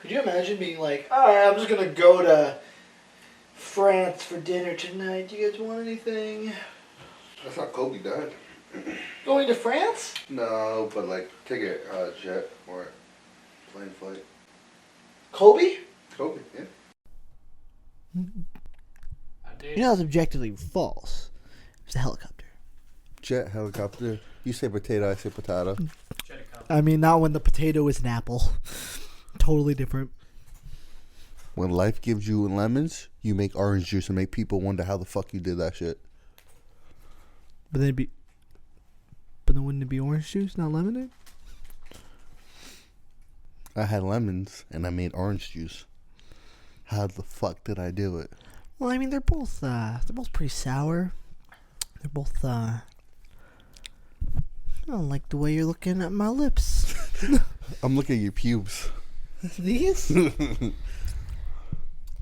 Could you imagine being like, alright, I'm just gonna go to France for dinner tonight. Do you guys want anything? That's how Kobe died. Going to France? No, but like take a jet or plane flight. Kobe? Kobe, yeah. You know, it's objectively false. It's a helicopter. Jet, helicopter. You say potato, I say potato. I mean, not when the potato is an apple. Totally different. When life gives you lemons, you make orange juice and make people wonder how the fuck you did that shit. But then wouldn't it be orange juice, not lemonade? I had lemons and I made orange juice. How the fuck did I do it? Well, I mean, they're both pretty sour. They're both, I don't like the way you're looking at my lips. I'm looking at your pubes. These?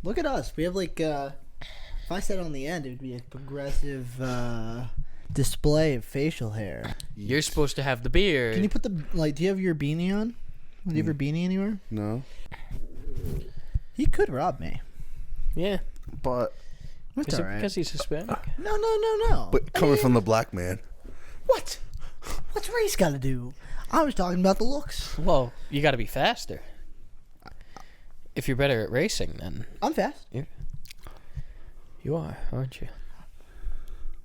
Look at us. We have like, if I said on the end, it would be a progressive display of facial hair. You're supposed to have the beard. Can you put do you have your beanie on? Do you have your beanie anywhere? No. He could rob me. Yeah. But. That's all right. Because he's Hispanic? No. But coming from the black man. What? What's race got to do? I was talking about the looks. Well, you got to be faster. If you're better at racing, then... I'm fast. You are, aren't you?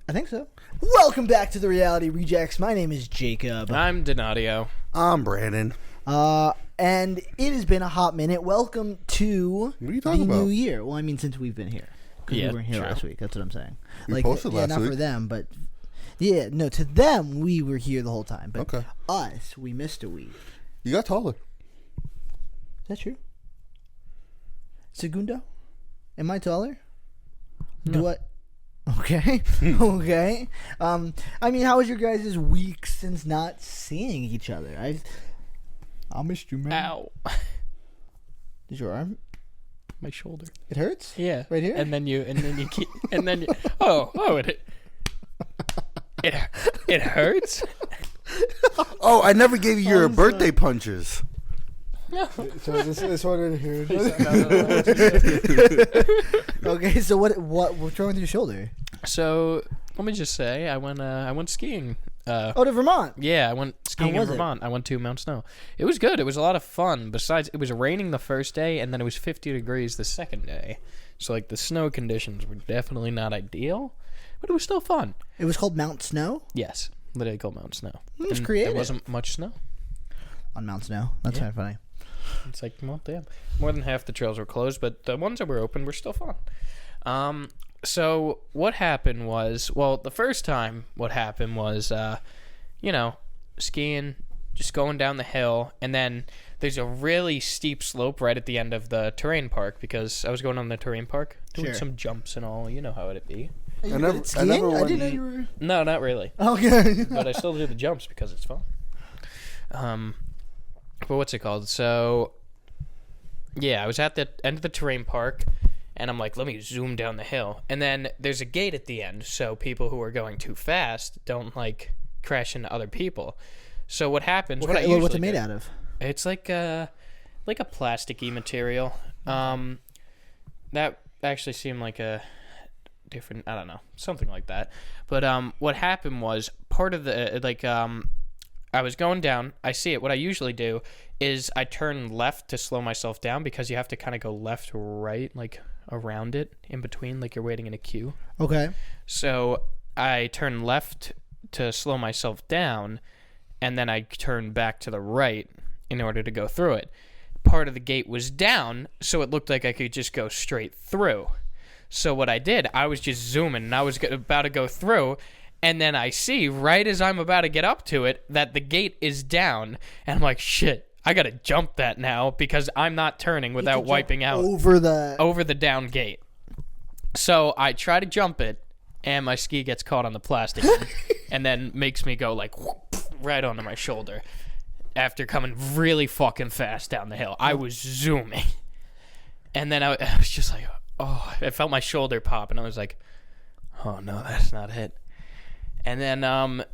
I think so. Welcome back to the Reality Rejects. My name is Jacob. I'm Donadio. I'm Branden. And it has been a hot minute. Welcome to What are you talking the about? new year. Well, I mean, since we've been here. Because we weren't here last week. That's what I'm saying. We posted last not week. for them, but... Yeah, no, to them, we were here the whole time. But Okay. us, we missed a week. You got taller. Is that true? Segundo? Am I taller? No. Do I... Okay. Okay. I mean, how was your guys' week since not seeing each other? I missed you, man. Ow. Is your arm? My shoulder. It hurts? Yeah. Right here? And then you keep, it hurts? Oh, I never gave you your birthday punches. So this one right here. Okay, so what's wrong with your shoulder? So, let me just say, I went skiing. To Vermont. Yeah, I went skiing in Vermont. I went to Mount Snow. It was good. It was a lot of fun. Besides, it was raining the first day, and then it was 50 degrees the second day. So, like, the snow conditions were definitely not ideal, but it was still fun. It was called Mount Snow? Yes, literally called Mount Snow. That's And creative. There wasn't much snow. On Mount Snow. That's kind of funny. It's like, well, damn. More than half the trails were closed, but the ones that were open were still fun. So what happened was, well, the first time what happened was, skiing, just going down the hill, and then there's a really steep slope right at the end of the terrain park, because I was going on the terrain park, doing some jumps and all, you know how it'd be. I didn't know you were... No, not really. Okay. But I still do the jumps because it's fun. But what's it called? So, yeah, I was at the end of the terrain park, and I'm like, let me zoom down the hill. And then there's a gate at the end, so people who are going too fast don't, like, crash into other people. So what happens... What's it made out of? It's like a plasticky material. That actually seemed like a different... I don't know. Something like that. But what happened was part of the... I was going down. I see it. What I usually do is I turn left to slow myself down because you have to kind of go left, right, like around it, in between, like you're waiting in a queue. Okay. So I turn left to slow myself down, and then I turn back to the right in order to go through it. Part of the gate was down, so it looked like I could just go straight through. So what I did, I was just zooming, and I was about to go through, and then I see, right as I'm about to get up to it, that the gate is down. And I'm like, shit, I got to jump that now because I'm not turning without wiping out. Over the down gate. So I try to jump it, and my ski gets caught on the plastic and then makes me go like right onto my shoulder after coming really fucking fast down the hill. I was zooming. And then I was just like, oh, I felt my shoulder pop, and I was like, oh, no, that's not it. And then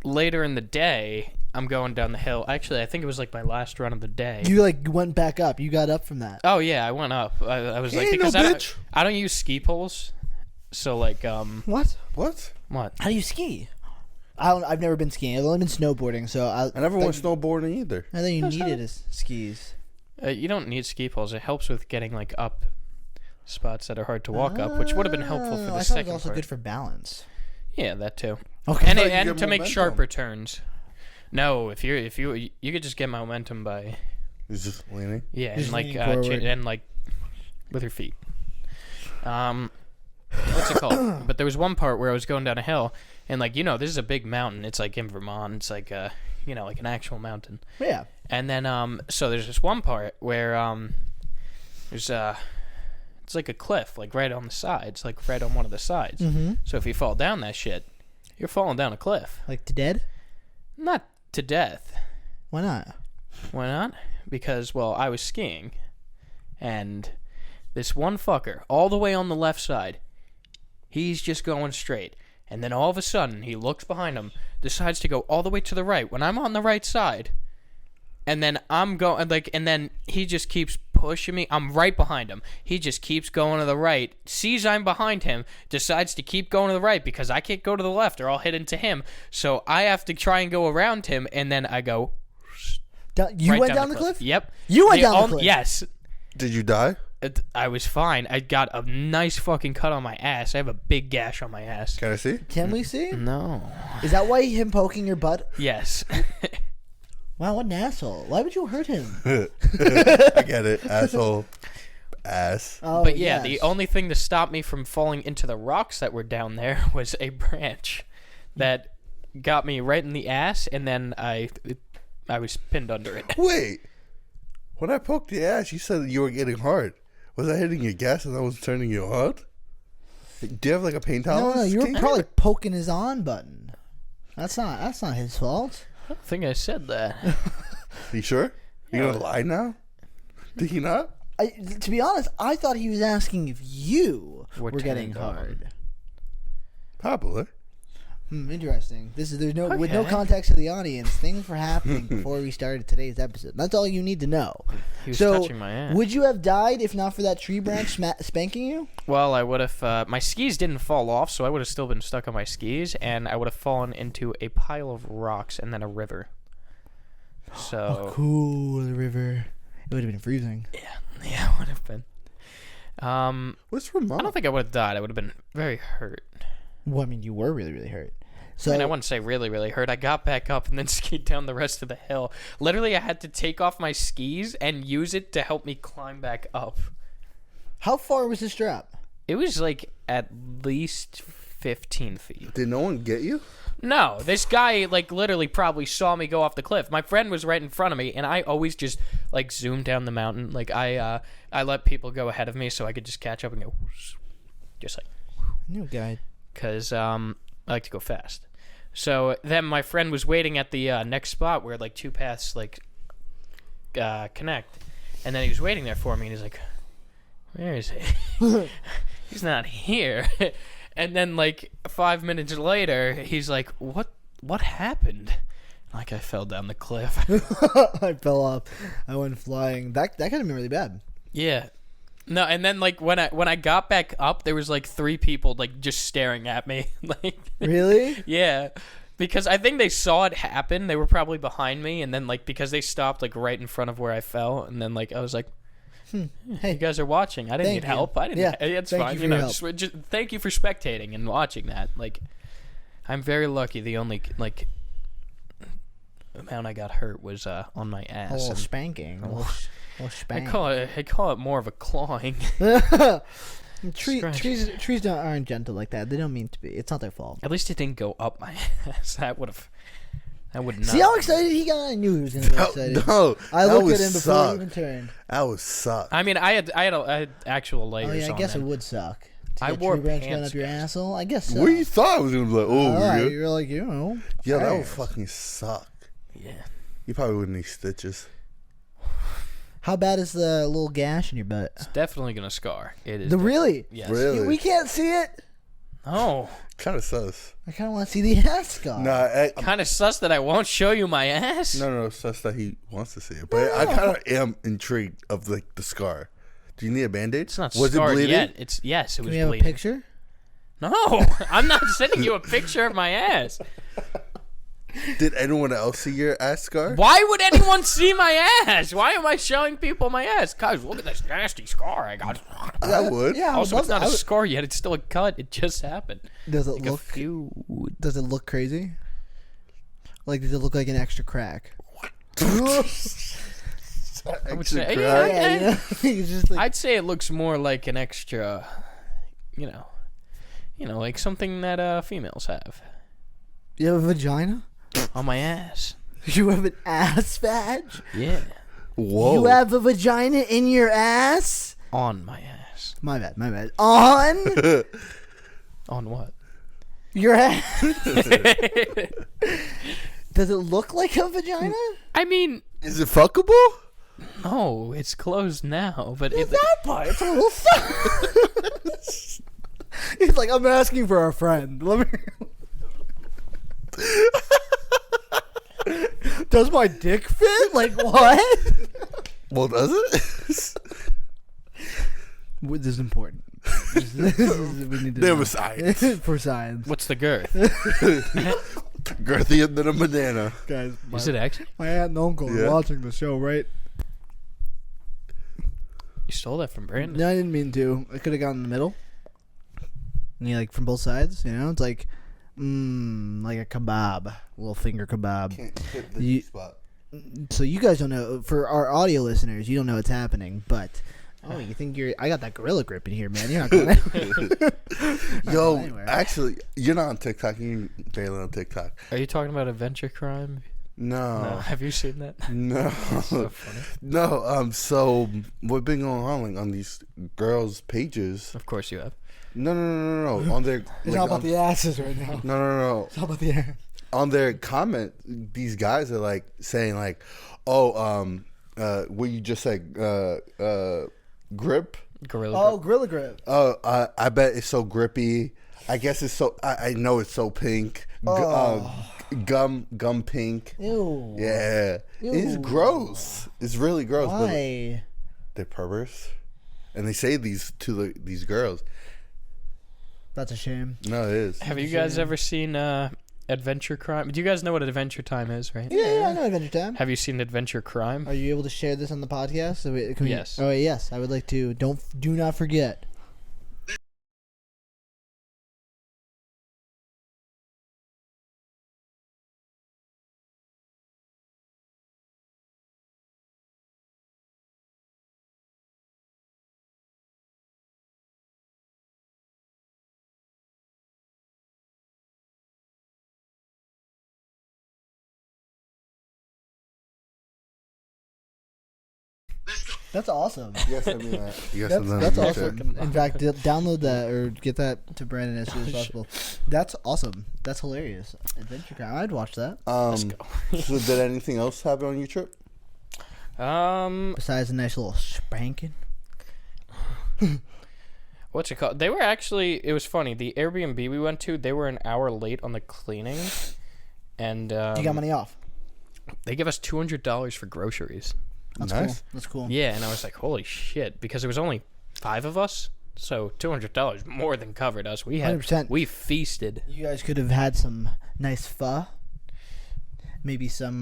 later in the day, I'm going down the hill. Actually, I think it was like my last run of the day. You like went back up. You got up from that. Oh yeah, I went up. I was like, Ain't no because bitch. I don't use ski poles, so like What? What? what? How do you ski? I've never been skiing. I've only been snowboarding. So I never went snowboarding either. I think you needed is skis. You don't need ski poles. It helps with getting like up spots that are hard to walk up, which would have been helpful for the I thought second it was also part. good for balance. Yeah, that too. Okay. And thought you and get to make momentum. sharper turns. No, if you could just get momentum by It's just leaning. yeah, Just and like leaning forward. and like with your feet. What's it called? But there was one part where I was going down a hill, and like this is a big mountain. It's like in Vermont. It's like like an actual mountain. Yeah. And then so there's this one part where there's it's like a cliff, like right on the sides, like right on one of the sides. Mm-hmm. So if you fall down that shit, you're falling down a cliff. Like to dead? Not to death. Why not? Why not? Because, well, I was skiing, and this one fucker, all the way on the left side, he's just going straight. And then all of a sudden, he looks behind him, decides to go all the way to the right when I'm on the right side. And then I'm going, like, and then he just keeps pushing me. I'm right behind him. He just keeps going to the right, sees I'm behind him, decides to keep going to the right because I can't go to the left or I'll hit into him. So I have to try and go around him, and then I go. You right went down the cliff? Yep. You went down the cliff? Yes. Did you die? I was fine. I got a nice fucking cut on my ass. I have a big gash on my ass. Can I see? Can we see? No. Is that why him poking your butt? Yes. Wow, what an asshole. Why would you hurt him? I get it, asshole. Ass. Oh, But yeah, yes. the only thing to stop me from falling into the rocks that were down there was a branch that got me right in the ass, and then I was pinned under it. Wait. When I poked the ass, you said that you were getting hard. Was I hitting your gas and I was turning you hard? Do you have like a pain tolerance? No, you were King? probably poking his on button. That's not his fault. I don't think I said that. You sure? You gonna lie now? Did he not? To be honest, I thought he was asking if you Were were getting turned on. hard. Probably. Interesting. There's no with no Okay. context to the audience. Things were happening before we started today's episode. That's all you need to know. He was So, touching my ass. would you have died if not for that tree branch spanking you? Well, I would have. My skis didn't fall off, so I would have still been stuck on my skis, and I would have fallen into a pile of rocks and then a river. So Cool, the river. It would have been freezing. yeah, it would have been. What's Vermont? I don't think I would have died. I would have been very hurt. Well, I mean, you were really, really hurt. So I mean, I wouldn't say really, really hurt. I got back up and then skied down the rest of the hill. Literally, I had to take off my skis and use it to help me climb back up. how far was the strap? It was like at least 15 feet. Did no one get you? No, this guy like literally probably saw me go off the cliff. My friend was right in front of me, and I always just like zoom down the mountain. Like I let people go ahead of me so I could just catch up and go, whoosh, just like, New guy. because I like to go fast. So then my friend was waiting at the next spot where like two paths like connect, and then he was waiting there for me, and he's like, "Where is he? He's not here." And then like 5 minutes later, he's like, "What happened?" Like I fell down the cliff. I fell off. I went flying. That could have been really bad. Yeah. No, and then like when I got back up, there was like 3 people like just staring at me. Like Really? yeah. Because I think they saw it happen. They were probably behind me, and then like because they stopped like right in front of where I fell, and then like I was like, Hey, you guys are watching. I didn't Thank need you. help. I didn't. Yeah, It's thank fine. you for You your know, help. just thank you for spectating and watching that. Like, I'm very lucky. The only like amount I got hurt was on my a ass. little and spanking. A little I spank. call it more of a clawing. Scratch. Trees aren't gentle like that. They don't mean to be. It's not their fault. At least it didn't go up my ass. That would not. See how excited he got? I knew he was going to get excited. No, I that looked would at him before suck. he even turned. That would suck. I mean, I had actual layers. Oh yeah, I on guess them. it would suck. To I get wore tree branch going pants, up your guys. asshole. I guess so. What you thought I was gonna be like? Oh, Alright, yeah, you're like, you know. yeah, that would Thanks. fucking suck. Yeah. You probably wouldn't need stitches. How bad is the little gash in your butt? It's definitely gonna scar. It is. The really? Yes. Really? We can't see it. Oh. Kind of sus. I kind of want to see the ass scar. Nah, Kind of sus that I won't show you my ass. no, sus that he wants to see it. But I kind of am intrigued of like the scar. Do you need a Band-Aid? It's not Was scarred it bleeding? yet. It Can was we have bleeding. a picture? No, I'm not sending you a picture of my ass. Did anyone else see your ass scar? Why would anyone see my ass? Why am I showing people my ass? Guys, look at this nasty scar I got. I would. Yeah, I would Also, love it's not that. a scar yet. It's still a cut. It just happened. Does it Like a look? few. Does it look crazy? Like, does it look like an extra crack? I would say, crack. Yeah, you know? It's just like, I'd say it looks more like an extra, like something that females have you have a vagina? on my ass. You have an ass badge? Yeah, Whoa. You have a vagina in your ass? on my ass. My bad. On On what? your ass? Does it look like a vagina? I mean, Is it fuckable? no, it's closed now, but That part, it's a little He's like, I'm asking for a friend. Let me. Does my dick fit? Like what? Well, does it? This is important. We need to There know. was science. For science, what's the girth? Girthier than a banana. guys. Is it actually? My aunt and uncle Yeah. are watching the show, right? You stole that from Branden. No, I didn't mean to. I could have gone in the middle. And like from both sides, it's like, like a kebab, a little finger kebab. Can't hit You- spot. So you guys don't know. For our audio listeners, you don't know what's happening. But you think I got that gorilla grip in here, man. You're not going anywhere. Yo, anywhere. actually, you're not on TikTok. You're barely on TikTok. Are you talking about adventure crime? No. No. Have you seen that? No. So funny. No. So what's been going on like on these girls' pages? Of course you have. No. On their It's like, all about on- the asses right now. No. It's all about the ass. On their comment, these guys are like saying like, "Oh, what you just said, grip? Gorilla Oh, grip. gorilla grip. Oh, I bet it's so grippy. I guess it's so. I know it's so pink. Gum pink. Ew. Yeah, it's Ew. gross. It's really gross. But Why? they're perverts, and they say these to these girls. That's a shame. No, it is. Have you guys ever seen Adventure Crime? Do you guys know what Adventure Time is, right? Yeah, I know Adventure Time. Have you seen Adventure Crime? Are you able to share this on the podcast? Yes. Oh, yes. I would like to. Do not forget. That's awesome. Yes, I mean that. Yes, I mean That's that. awesome. In fact, download that or get that to Branden as soon as possible. That's awesome. That's hilarious. Adventure Crime. I'd watch that. So did anything else happen on your trip? Besides a nice little spanking. What's it called? They were actually. It was funny. The Airbnb we went to, they were an hour late on the cleaning, and You got money off. they give us $200 for groceries. That's Nice. cool. That's cool. Yeah, and I was like, holy shit, because there was only 5 of us, so $200 more than covered us. 100%. We feasted. You guys could have had some nice pho. Maybe some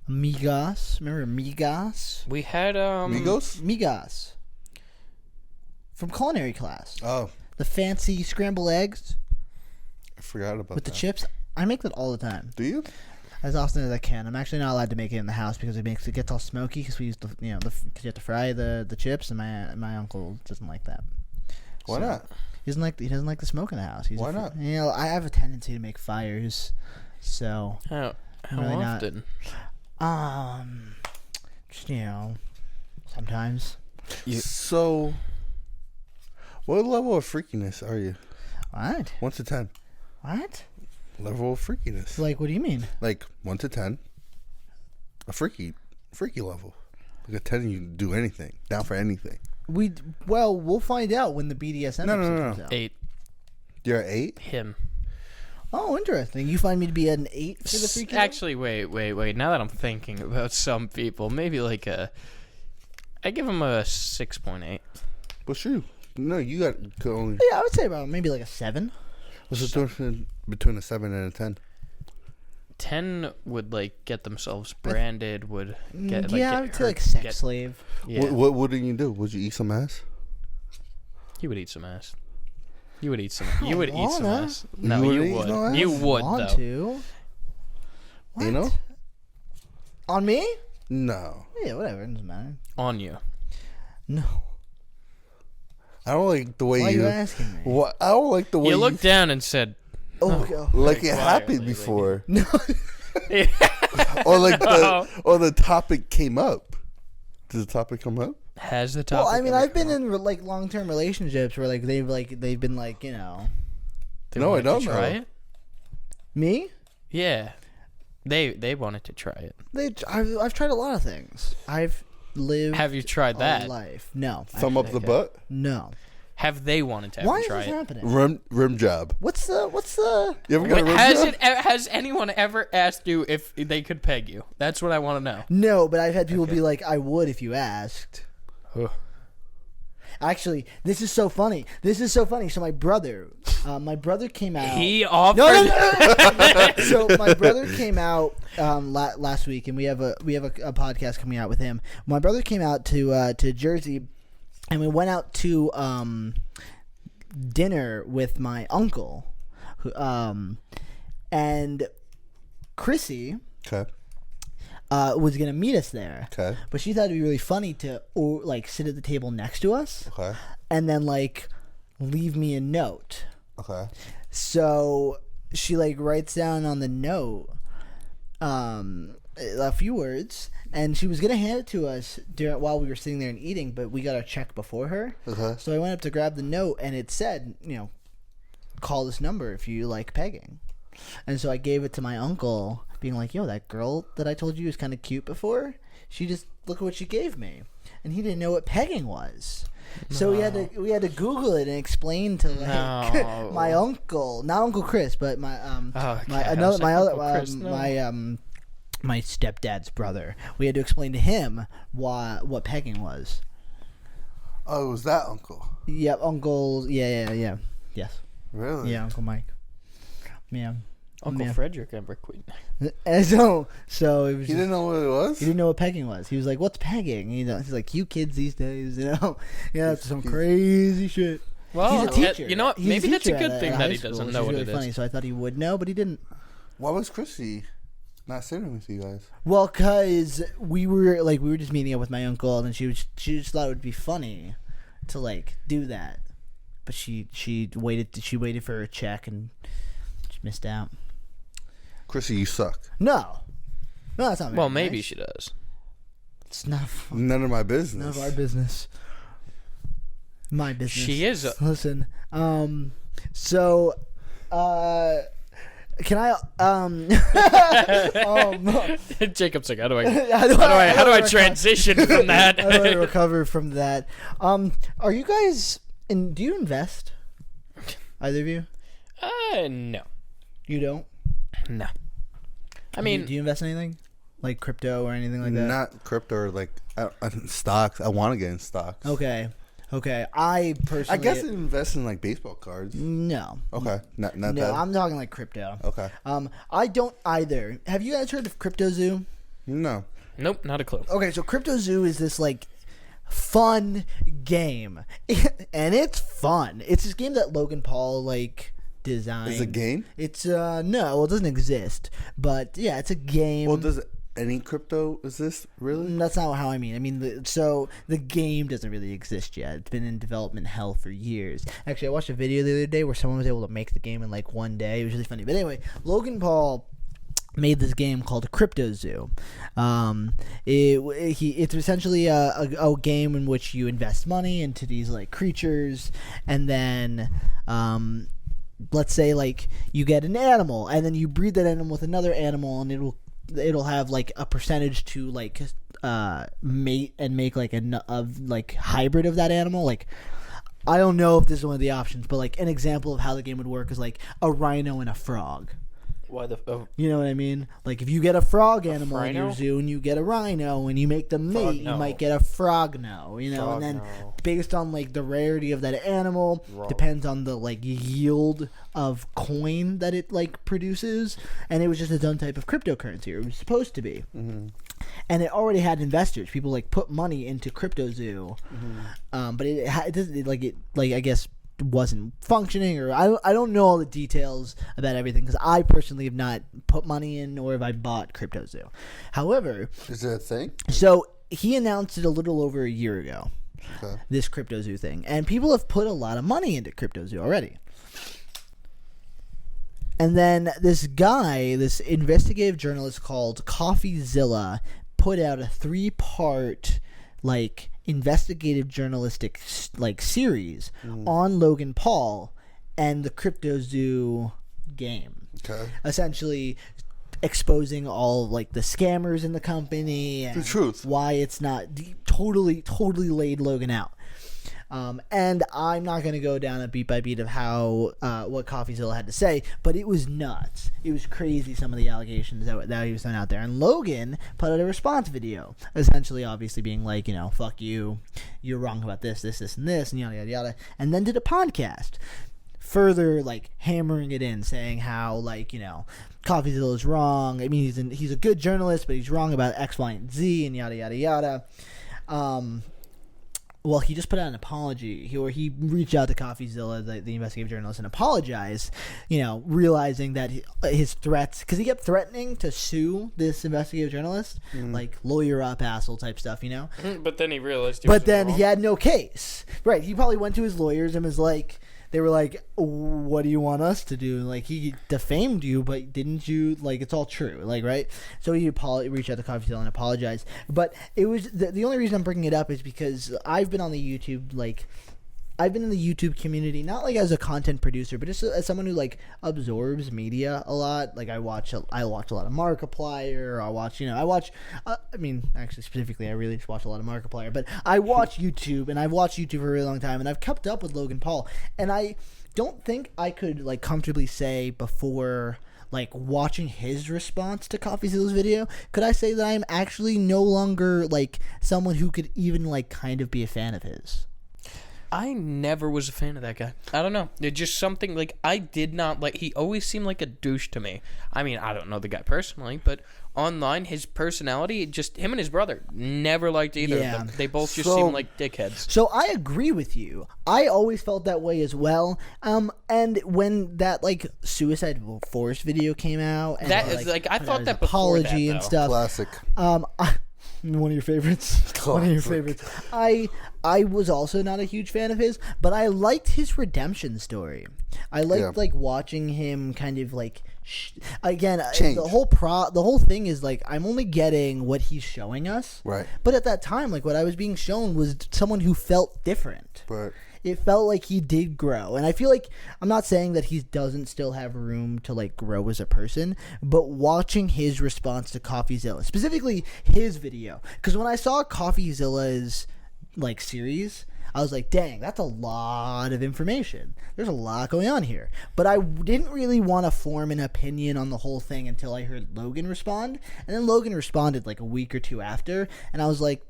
migas. Remember migas? We had Migos? Migas. From culinary class. Oh, The fancy scrambled eggs I forgot about with that. the chips. I make that all the time. Do you? As often as I can. I'm actually not allowed to make it in the house because it gets all smoky because we use because you have to fry the chips, and my uncle doesn't like that. Why So, not? He doesn't like the smoke in the house. Why not? I have a tendency to make fires, so How Really not. often? just, sometimes. So, what level of freakiness are you? What? 1 to 10. What? Level of freakiness. Like, what do you mean? Like 1 to 10. A freaky level. Like a 10, you can do anything. Down for anything. We'll find out when the BDSM No, episode no. comes out. 8. You're an 8? Him. Oh, interesting. You find me to be an 8 for the freaky? Actually, wait. Now that I'm thinking about some people, maybe like I give him a 6.8. What's you? No, you got only. Yeah, I would say about maybe like a 7. What's the difference between a 7 and a 10? 10 would like get themselves branded. Would get like, yeah, get I would say hurt, like sex get- slave. Yeah, What did you do? Would you eat some ass? he would eat some ass. You would eat some. You would eat some wanna. ass. No, You you would eat would. no ass? You would Want though. to? What? You know? On me? No. Yeah, whatever. It doesn't matter. On you. No. I don't like the way Why are you. you asking me? What? I don't like the way You looked down and said, Oh, God. like it quietly, happened like- before, No. or like No. the topic came up. Did the topic come up? "Has the topic?" Well, I mean, ever I've been come up?" in like long-term relationships where like they've been like, you know, They No, I wanted to don't try know. it. me. Yeah, they wanted to try it. I've tried a lot of things. I've lived Have you tried a that? life. No. Thumb up the okay. butt. No. Have they wanted to Why ever is try this it? happening? Rim job. What's the? You ever got a Wait, rim job? has anyone ever asked you if they could peg you? That's what I want to know. No, but I've had people Okay. be like, I would if you asked. Ugh. Actually, this is so funny. So my brother came out. He offered. No. So my brother came out last week, and we have a podcast coming out with him. My brother came out to Jersey, and we went out to dinner with my uncle, and Chrissy Okay. was gonna meet us there. Okay. But she thought it'd be really funny to like sit at the table next to us, Okay. and then like leave me a note. Okay. So she like writes down on the note a few words, and she was gonna hand it to us while we were sitting there and eating, but we got our check before her. Okay. So I went up to grab the note, and it said, you know, call this number if you like pegging. And so I gave it to my uncle, being like, yo, that girl that I told you was kind of cute before, she just, look at what she gave me. And he didn't know what pegging was. So we had to Google it and explain to like No. my uncle, not Uncle Chris, but my Oh, my okay. I another was my like, other Uncle Chris, no. my stepdad's brother. We had to explain to him what pegging was. Oh, it was that uncle? Yep, Uncle. Yeah. Yes. Really? Yeah, Uncle Mike. Yeah. Uncle Yeah. Frederick ever quit. And so it was. He didn't know what it was? He didn't know what pegging was. He was like, "What's pegging?" You know, he's like, "You kids these days, you know, yeah, it's some crazy shit." Well, He's a teacher. you know what? He's Maybe that's a teacher good at thing high that he school, doesn't which know is what really it funny, is. So I thought he would know, but he didn't. Why was Chrissy not sitting with you guys? Well, cause we were just meeting up with my uncle, and she just thought it would be funny to like do that, but she waited for her check and she missed out. Chrissy, you suck. No, that's not. Very Well, maybe nice. she does. It's not. None of my business. None of our business. My business. She is. Listen. So, can I? Jacob's like, how do I how how do I transition from that? How do I recover from that? Are you guys? Do you invest? Either of you? No, You don't. no. I mean, do you invest in anything, like crypto or anything like that? Not crypto or like stocks. I want to get in stocks. Okay. I personally. I guess I invest in like baseball cards. No. Okay. Not No, that. I'm talking like crypto. Okay. I don't either. Have you guys heard of Crypto Zoo? No. nope, not a clue. Okay, so Crypto Zoo is this like fun game, and it's fun. It's this game that Logan Paul like designed. Is it a game? It's no, well, it doesn't exist, but yeah, it's a game. Well, does any crypto exist really? That's not how I mean. I mean, the game doesn't really exist yet. It's been in development hell for years. Actually, I watched a video the other day where someone was able to make the game in like one day. It was really funny. But anyway, Logan Paul made this game called Crypto Zoo. It's essentially a game in which you invest money into these like creatures, and then let's say like you get an animal, and then you breed that animal with another animal, and it'll have like a percentage to like mate and make like a like hybrid of that animal. Like I don't know if this is one of the options, but like an example of how the game would work is like a rhino and a frog. Why the? You know what I mean? Like if you get a frog animal in your rhino? zoo and you get a rhino and you make them mate, you Frogno. might get a frogno. You know, and then Frogno. based on like the rarity of that animal, Wrong. depends on the like yield of coin that it like produces. And it was just its own type of cryptocurrency, or it was supposed to be. Mm-hmm. And it already had investors. People like put money into CryptoZoo, but it doesn't I guess wasn't functioning, or I don't know all the details about everything because I personally have not put money in or have I bought CryptoZoo. However, Is that a thing? so he announced it a little over a year ago, Okay. this CryptoZoo thing, and people have put a lot of money into CryptoZoo already. And then this guy, this investigative journalist called CoffeeZilla, put out a 3-part like investigative journalistic like series on Logan Paul and the CryptoZoo game. Okay. Essentially exposing all like the scammers in the company and The truth. why it's not totally laid Logan out. And I'm not going to go down a beat by beat of how what CoffeeZilla had to say, but it was nuts. It was crazy, some of the allegations that he was throwing out there. And Logan put out a response video, essentially, obviously being like, you know, fuck you, you're wrong about this, and this, and yada, yada, yada. And then did a podcast, further, like, hammering it in, saying how, like, you know, CoffeeZilla is wrong. I mean, he's a good journalist, but he's wrong about X, Y, and Z, and yada, yada, yada. Well, he just put out an apology. He reached out to CoffeeZilla, the investigative journalist, and apologized, you know, realizing that his threats, because he kept threatening to sue this investigative journalist, like lawyer up, asshole type stuff, you know? But then he realized. But then he had no case. Right, he probably went to his lawyers and was like, they were like, what do you want us to do? Like, he defamed you, but didn't you, like, it's all true, like, right? So he reached out to CoffeeZilla and apologized. But it was, the only reason I'm bringing it up is because I've been on the YouTube, like, I've been in the YouTube community, not like as a content producer, but just as someone who like absorbs media a lot. Like I watch a lot of Markiplier. Actually specifically, I really just watch a lot of Markiplier. But I watch YouTube, and I've watched YouTube for a really long time, and I've kept up with Logan Paul. And I don't think I could like comfortably say before like watching his response to CoffeeZilla's video, could I say that I'm actually no longer like someone who could even like kind of be a fan of his. I never was a fan of that guy. I don't know. It's just something, like, I did not like... He always seemed like a douche to me. I mean, I don't know the guy personally, but online, his personality, just... Him and his brother, never liked either of them. They both just seemed like dickheads. So I agree with you. I always felt that way as well. And when that, like, Suicide Force video came out... And That is, like, I thought that before apology that, and though. stuff. Classic. One of your favorites. One of your favorites. I was also not a huge fan of his, but I liked his redemption story. I liked like watching him kind of like Change. the whole thing is like I'm only getting what he's showing us. Right. But at that time, like what I was being shown was someone who felt different. Right. It felt like he did grow. And I feel like, I'm not saying that he doesn't still have room to, like, grow as a person, but watching his response to CoffeeZilla, specifically his video, because when I saw CoffeeZilla's, like, series, I was like, dang, that's a lot of information. There's a lot going on here. But I didn't really want to form an opinion on the whole thing until I heard Logan respond. And then Logan responded, like, a week or two after, and I was like,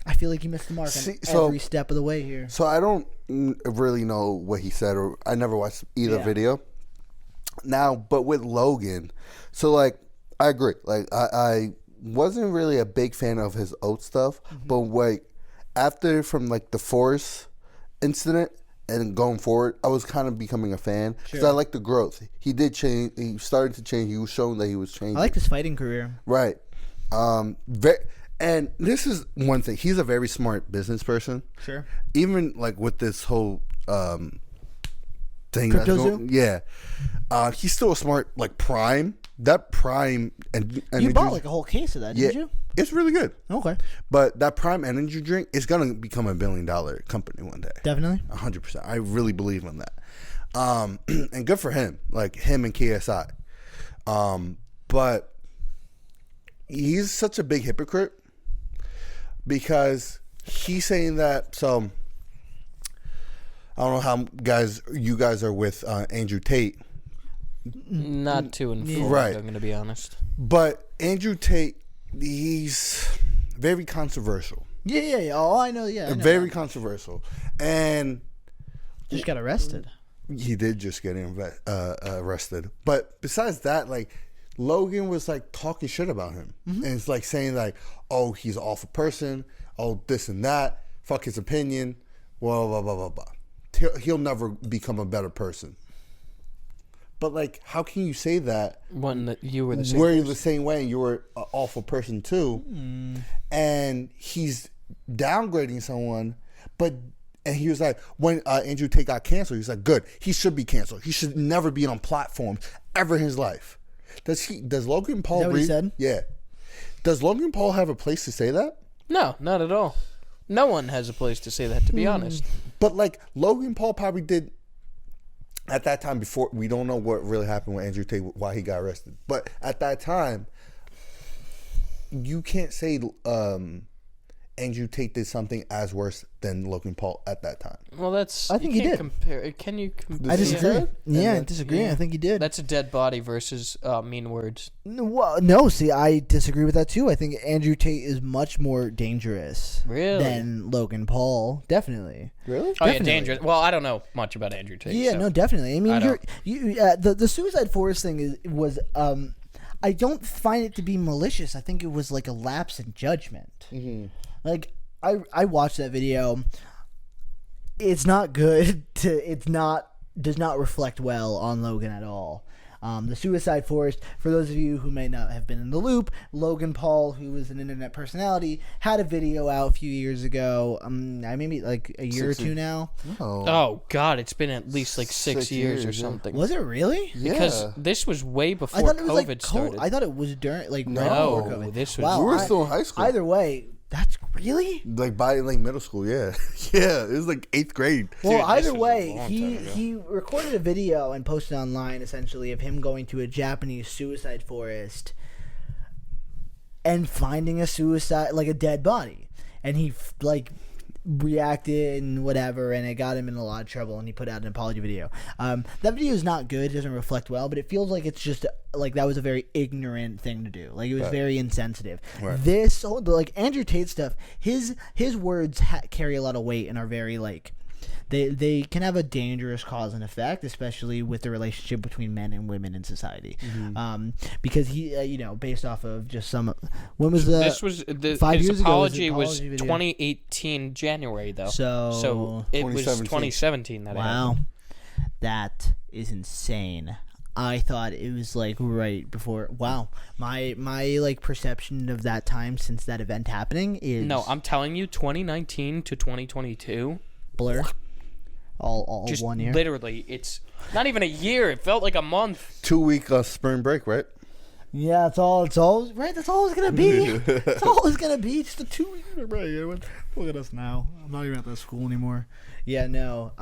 I feel like he missed the mark on every step of the way here. So I don't really know what he said, or I never watched either video. Now, but with Logan, so like I agree. Like I wasn't really a big fan of his oat stuff, but like after from like the Force incident and going forward, I was kind of becoming a fan because I like the growth. He did change. He started to change. He was showing that he was changing. I like his fighting career. Right. And this is one thing. He's a very smart business person. Sure. Even like with this whole thing that's CryptoZoo? Yeah. He's still a smart like Prime. That Prime and you bought like a whole case of that, didn't you? It's really good. Okay. But that Prime energy drink is gonna become $1 billion company one day. Definitely. 100%. I really believe in that. And good for him. Like him and KSI. But he's such a big hypocrite because he's saying that I don't know how you guys are with Andrew Tate. Not too informed, Right. I'm going to be honest. But Andrew Tate, he's very controversial. Yeah. Oh, I know. Yeah, I know Very that. controversial. And Just got arrested. he did just get arrested. But besides that, like, Logan was like talking shit about him. And it's like saying like, oh, he's an awful person. Oh, this and that. Fuck his opinion. Blah, blah, blah, blah, blah. He'll never become a better person. But like, how can you say that When you were the same were you person. the same way and you were an awful person too? And he's downgrading someone, and he was like, when Andrew Tate got canceled, he was like, good, he should be canceled. He should never be on platforms ever in his life. Does Logan Paul Is that what he said? Yeah. Does Logan Paul have a place to say that? No, not at all. No one has a place to say that, to be honest. But like, Logan Paul probably did at that time, before, we don't know what really happened with Andrew Tate, why he got arrested. But at that time, you can't say Andrew Tate did something as worse than Logan Paul at that time. Well, that's... I think you he can't did. Compare. Can you compare? I disagree. Yeah. Yeah, I disagree. I think he did. That's a dead body versus mean words. Well, no, see, I disagree with that too. I think Andrew Tate is much more dangerous Really? than Logan Paul. Definitely. Really? Oh, yeah, Definitely. dangerous. Well, I don't know much about Andrew Tate. Yeah, so. no, definitely. I mean, I the Suicide Forest thing was I don't find it to be malicious. I think it was like a lapse in judgment. Like I watched that video. It's not good. Does not reflect well on Logan at all. The Suicide Forest, for those of you who may not have been in the loop, Logan Paul, who is an internet personality, had a video out a few years ago. Maybe like a year or two now. Oh, God, it's been at least like 6 years or years, yeah. something. Was it really? Because this was way before I thought it was COVID like started. I thought it was during right No, before COVID. this was- wow, We were still in high school. Either way, that's really. Like by like middle school, yeah. Yeah, it was like 8th grade. Well, Dude, either this was a way, long he time ago. he recorded a video and posted online essentially of him going to a Japanese suicide forest and finding a dead body, and he reacted and whatever, and it got him in a lot of trouble, and he put out an apology video. That video is not good; it doesn't reflect well, but it feels like it's just like that was a very ignorant thing to do. Like it was very insensitive. Right. This whole Andrew Tate stuff, his words carry a lot of weight and are very like. They can have a dangerous cause and effect, especially with the relationship between men and women in society. Because he, based off of just some. When was the? This was 5 his years ago was apology the was apology video. 2018 January though. So it was 2017. 2017 that wow, that is insane. I thought it was like right before. Wow, my like perception of that time since that event happening is No, I'm telling you, 2019 to 2022. blur. All Just 1 year. literally, it's not even a year. It felt like a month. 2-week spring break, right? Yeah, that's all right. That's all it's gonna be. That's all it's gonna be. Just a 2 week break. Look at us now. I'm not even at that school anymore. Yeah, no.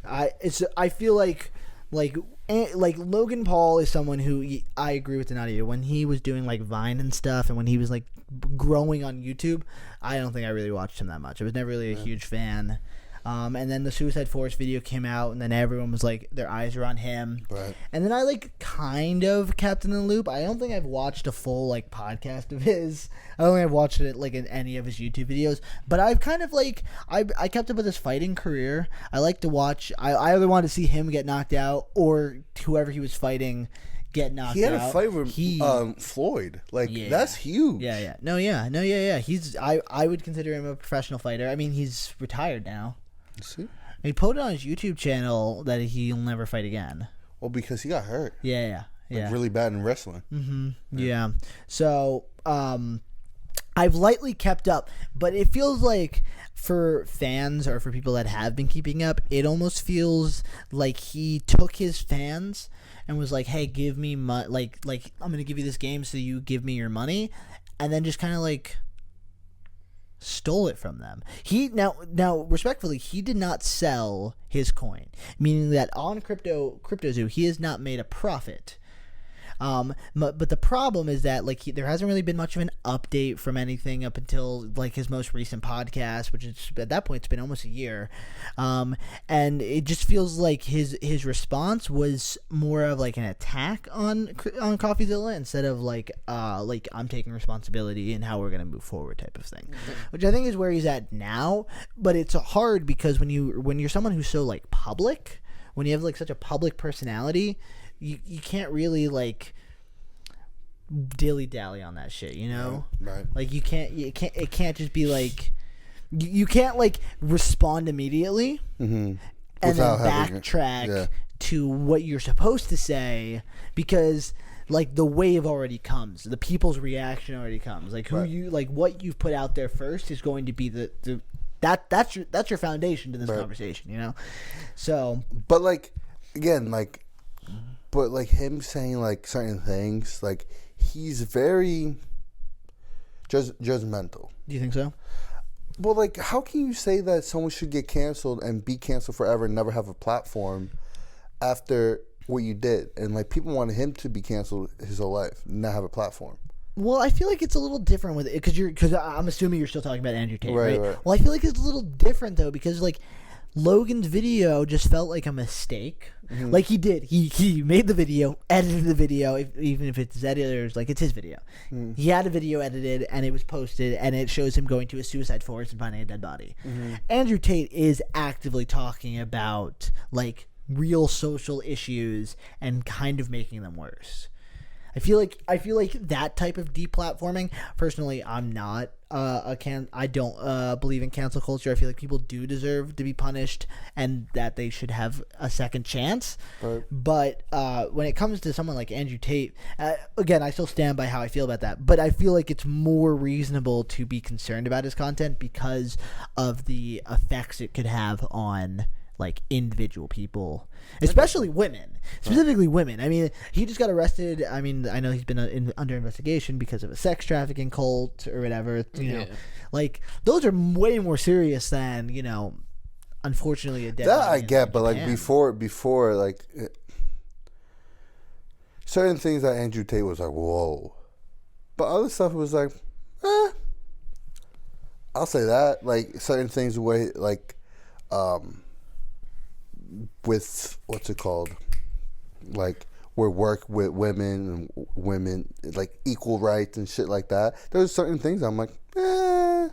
I feel like Logan Paul is someone who I agree with Donadio. When he was doing like Vine and stuff, and when he was like growing on YouTube, I don't think I really watched him that much. I was never really a huge fan. And then the Suicide Forest video came out, and then everyone was like, their eyes are on him. Right. And then I like kind of kept in the loop. I don't think I've watched a full like podcast of his. I don't think I've watched it like in any of his YouTube videos. But I've kind of like I kept up with his fighting career. I like to watch. I either wanted to see him get knocked out or whoever he was fighting get knocked out. He had a fight with Floyd. Like that's huge. Yeah. No, yeah. He's I would consider him a professional fighter. I mean, he's retired now. See? He put it on his YouTube channel that he'll never fight again. Well, because he got hurt. Yeah. Like really bad in wrestling. Yeah. So, I've lightly kept up, but it feels like for fans or for people that have been keeping up, it almost feels like he took his fans and was like, "Hey, give me money. Like I'm gonna give you this game, so you give me your money," and then just kind of like stole it from them. He now respectfully, he did not sell his coin, meaning that on CryptoZoo he has not made a profit. But the problem is that like there hasn't really been much of an update from anything up until like his most recent podcast, which is at that point it's been almost a year, and it just feels like his response was more of like an attack on Coffeezilla instead of like I'm taking responsibility and how we're gonna move forward type of thing, which I think is where he's at now. But it's hard because when you're someone who's so like public, when you have like such a public personality, you can't really like dilly dally on that shit, you know? Right. Like it can't just be like you can't like respond immediately and then backtrack to what you're supposed to say, because like the wave already comes, the people's reaction already comes. Like what you've put out there first is going to be that's your foundation to this conversation, you know? So, but like again, like, but like him saying like certain things, like he's very judgmental. Do you think so? Well, like, how can you say that someone should get canceled and be canceled forever and never have a platform after what you did? And like people wanted him to be canceled his whole life, not have a platform. Well, I feel like it's a little different with it because I'm assuming you're still talking about Andrew Tate, right? Well, I feel like it's a little different though, because like Logan's video just felt like a mistake. Like he made the video, edited the video, even if it's his editor's, like it's his video. He had a video edited and it was posted, and it shows him going to a suicide forest and finding a dead body. Andrew Tate is actively talking about like real social issues and kind of making them worse. I feel like that type of deplatforming. Personally, I'm not I don't believe in cancel culture. I feel like people do deserve to be punished and that they should have a second chance. Right. But when it comes to someone like Andrew Tate, again, I still stand by how I feel about that. But I feel like it's more reasonable to be concerned about his content because of the effects it could have on like individual people, especially women, specifically women. I mean, he just got arrested. I mean, I know he's been under investigation because of a sex trafficking cult or whatever. You know, like those are way more serious than, you know, unfortunately a death. That I get, but like before, like certain things that Andrew Tate was like, whoa, but other stuff was like, I'll say that. Like certain things where like, with what's it called, like where work with women and women like equal rights and shit like that. There's certain things I'm like, the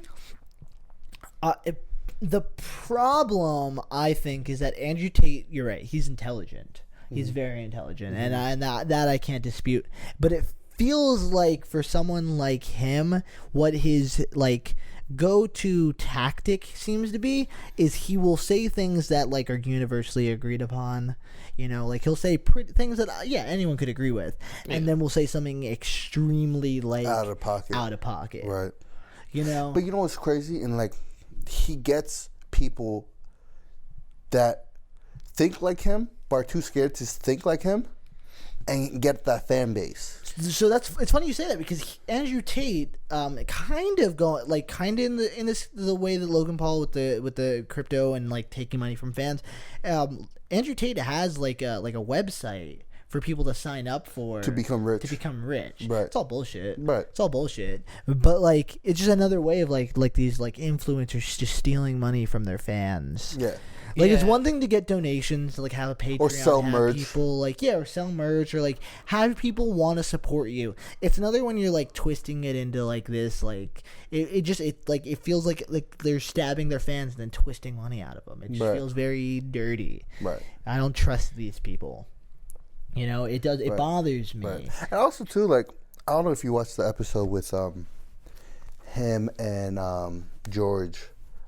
problem I think is that Andrew Tate, you're right, he's intelligent. He's very intelligent, and that I can't dispute. But it feels like for someone like him, what his like go-to tactic seems to be is he will say things that like are universally agreed upon, you know, like he'll say things that anyone could agree with, and then we'll say something extremely like out of pocket, right? You know, but you know what's crazy, and like he gets people that think like him but are too scared to think like him and get that fan base. So it's funny you say that, because Andrew Tate kind of in the way that Logan Paul with the crypto and like taking money from fans. Andrew Tate has like a website for people to sign up for to become rich. Right. It's all bullshit. Right. It's all bullshit. But like it's just another way of like these like influencers just stealing money from their fans. Yeah. Like it's one thing to get donations, like have a Patreon, or sell merch. People or sell merch, or like have people want to support you. It's another when you're like twisting it into like this, like it feels like they're stabbing their fans and then twisting money out of them. It just feels very dirty. Right. I don't trust these people. You know, it does. It bothers me. Right. And also too, like I don't know if you watched the episode with him and George.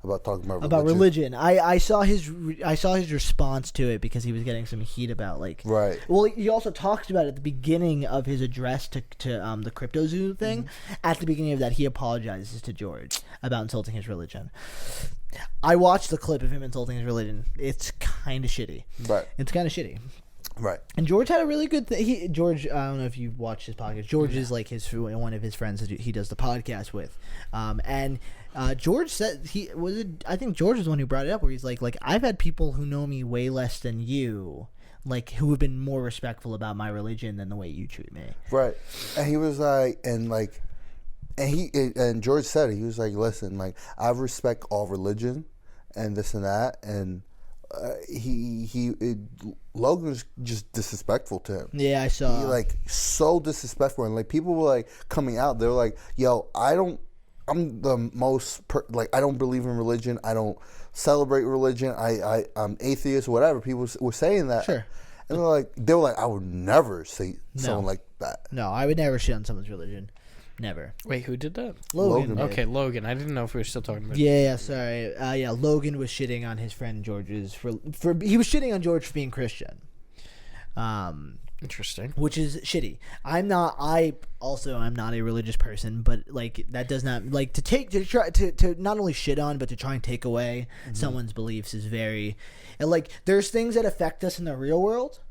About talking about religion. I saw his response to it because he was getting some heat about like right. Well, he also talks about it at the beginning of his address to the Crypto Zoo thing. At the beginning of that, he apologizes to George about insulting his religion. I watched the clip of him insulting his religion. It's kind of shitty. Right. It's kind of shitty. Right. And George had a really good thing. George, I don't know if you watched his podcast. George is like one of his friends that he does the podcast with. And George said I think George is the one who brought it up, where he's like I've had people who know me way less than you like who have been more respectful about my religion than the way you treat me. Right. And he was like, and George said it. He was like, listen, like I respect all religion, and this and that, and Logan was just disrespectful to him. Yeah, I saw. He, like, so disrespectful, and like people were like coming out. They were like, "Yo, I'm the most I don't believe in religion. I don't celebrate religion. I'm atheist, whatever." People were saying that. Sure. And they were like, "I would never say someone like that." No, I would never shit on someone's religion. Never. Wait, who did that? Logan. Did. Okay, Logan. I didn't know if we were still talking about. Yeah, sorry. Yeah, Logan was shitting on his friend George's for he was shitting on George for being Christian. Interesting. Which is shitty. I'm not a religious person, but like that does not like to not only shit on but to try and take away someone's beliefs is very, and like there's things that affect us in the real world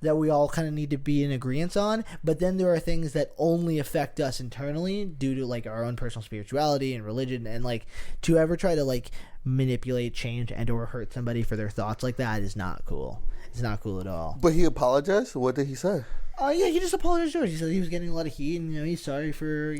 that we all kind of need to be in agreement on, but then there are things that only affect us internally due to like our own personal spirituality and religion, and like to ever try to like manipulate, change, and or hurt somebody for their thoughts like that is not cool. It's not cool at all. But he apologized. What did he say? Yeah, he just apologized to George. He said he was getting a lot of heat, and he's sorry for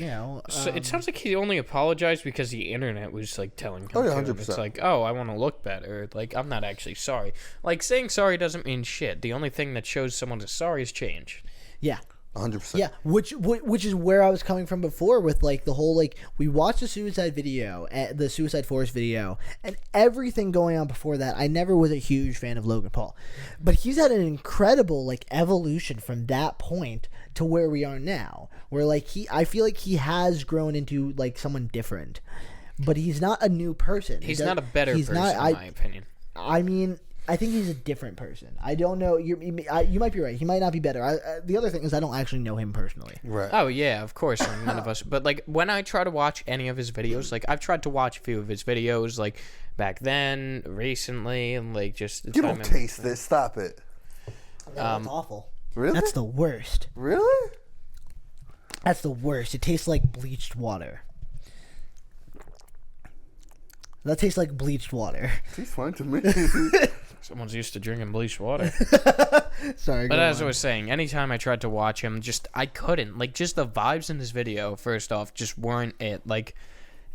So it sounds like he only apologized because the internet was like telling him. Oh yeah, 100%. It's like, oh, I want to look better. Like I'm not actually sorry. Like saying sorry doesn't mean shit. The only thing that shows someone is sorry is change. Yeah. 100%. Yeah, which is where I was coming from before with like the whole like we watched the suicide video, the Suicide Forest video, and everything going on before that. I never was a huge fan of Logan Paul, but he's had an incredible like evolution from that point to where we are now, where like I feel like he has grown into like someone different, but he's not a new person. He's not a better person, in my opinion. I mean, I think he's a different person. I don't know. You might be right. He might not be better. The other thing is I don't actually know him personally. Right. Oh, yeah, of course. None of us. But, like, when I try to watch any of his videos, like, I've tried to watch a few of his videos, like, back then, recently, and, like, just... You don't taste this. Stop it. That's awful. Really? That's the worst. Really? That's the worst. It tastes like bleached water. That tastes like bleached water. Tastes fine to me. Someone's used to drinking bleached water. Sorry. But as I was saying, anytime I tried to watch him, I couldn't. Like, just the vibes in this video, first off, just weren't it. Like,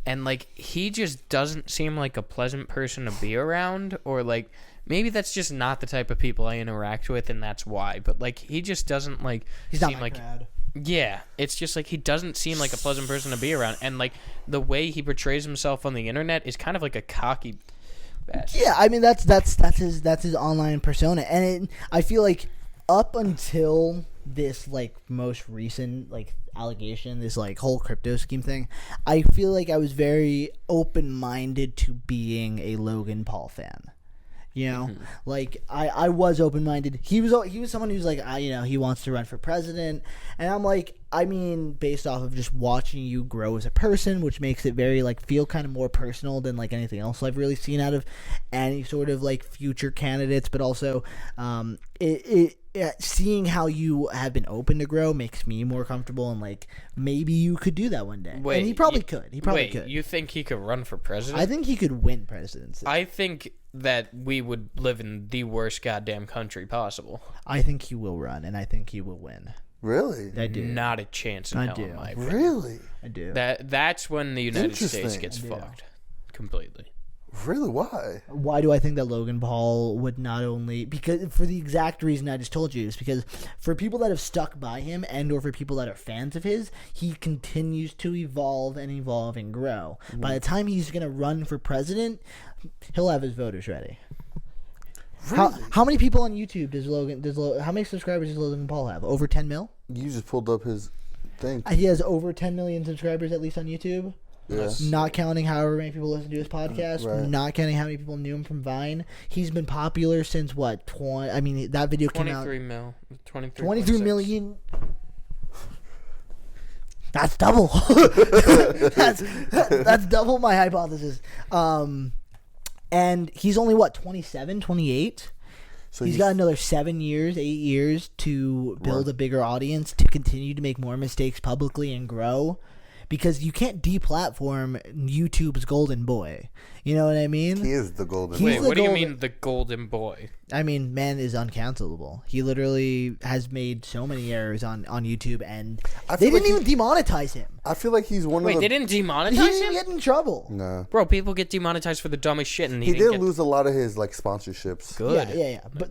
and, like, he just doesn't seem like a pleasant person to be around. Or, like, maybe that's just not the type of people I interact with, and that's why. But, like, he just doesn't, like, he's seem not like... crowd. Yeah, it's just like he doesn't seem like a pleasant person to be around, and like the way he portrays himself on the internet is kind of like a cocky bastard. Yeah, I mean that's his online persona, and I feel like up until this like most recent like allegation, this like whole crypto scheme thing, I feel like I was very open-minded to being a Logan Paul fan. You know, like I was open-minded. He was someone who's like, he wants to run for president. And I'm like, I mean, based off of just watching you grow as a person, which makes it very like feel kind of more personal than like anything else I've really seen out of any sort of like future candidates. But also, seeing how you have been open to grow makes me more comfortable, and like maybe you could do that one day. Wait, and he probably could. He probably could. You think he could run for president? I think he could win presidency. I think that we would live in the worst goddamn country possible. I think he will run, and I think he will win. Really? I do. Not a chance in hell, in my opinion. Really? I do. That's when the United States gets fucked completely. Really? Why? Why do I think that Logan Paul would not only... Because for the exact reason I just told you, is because for people that have stuck by him and or for people that are fans of his, he continues to evolve and grow. By the time he's going to run for president, he'll have his voters ready. Really? How many people on YouTube how many subscribers does Logan Paul have? Over 10 mil? You just pulled up his thing. He has over 10 million subscribers at least on YouTube. Yeah. Not counting however many people listen to his podcast, right. Not counting how many people knew him from Vine. He's been popular since what? That video came out. 23 million. That's double. that's double my hypothesis. And he's only what, 27, 28? So he's got another 8 years to build a bigger audience, to continue to make more mistakes publicly and grow. because you can't deplatform YouTube's golden boy. You know what I mean? He is the golden. Wait, the what do you golden- mean the golden boy? I mean, man is uncancelable. He literally has made so many errors on YouTube, and they didn't even demonetize him. I feel like he's one of the. Wait, they didn't He demonetize didn't him? get in trouble. No. Bro, people get demonetized for the dumbest shit, and He didn't did get lose a lot of his like sponsorships. good. Yeah. But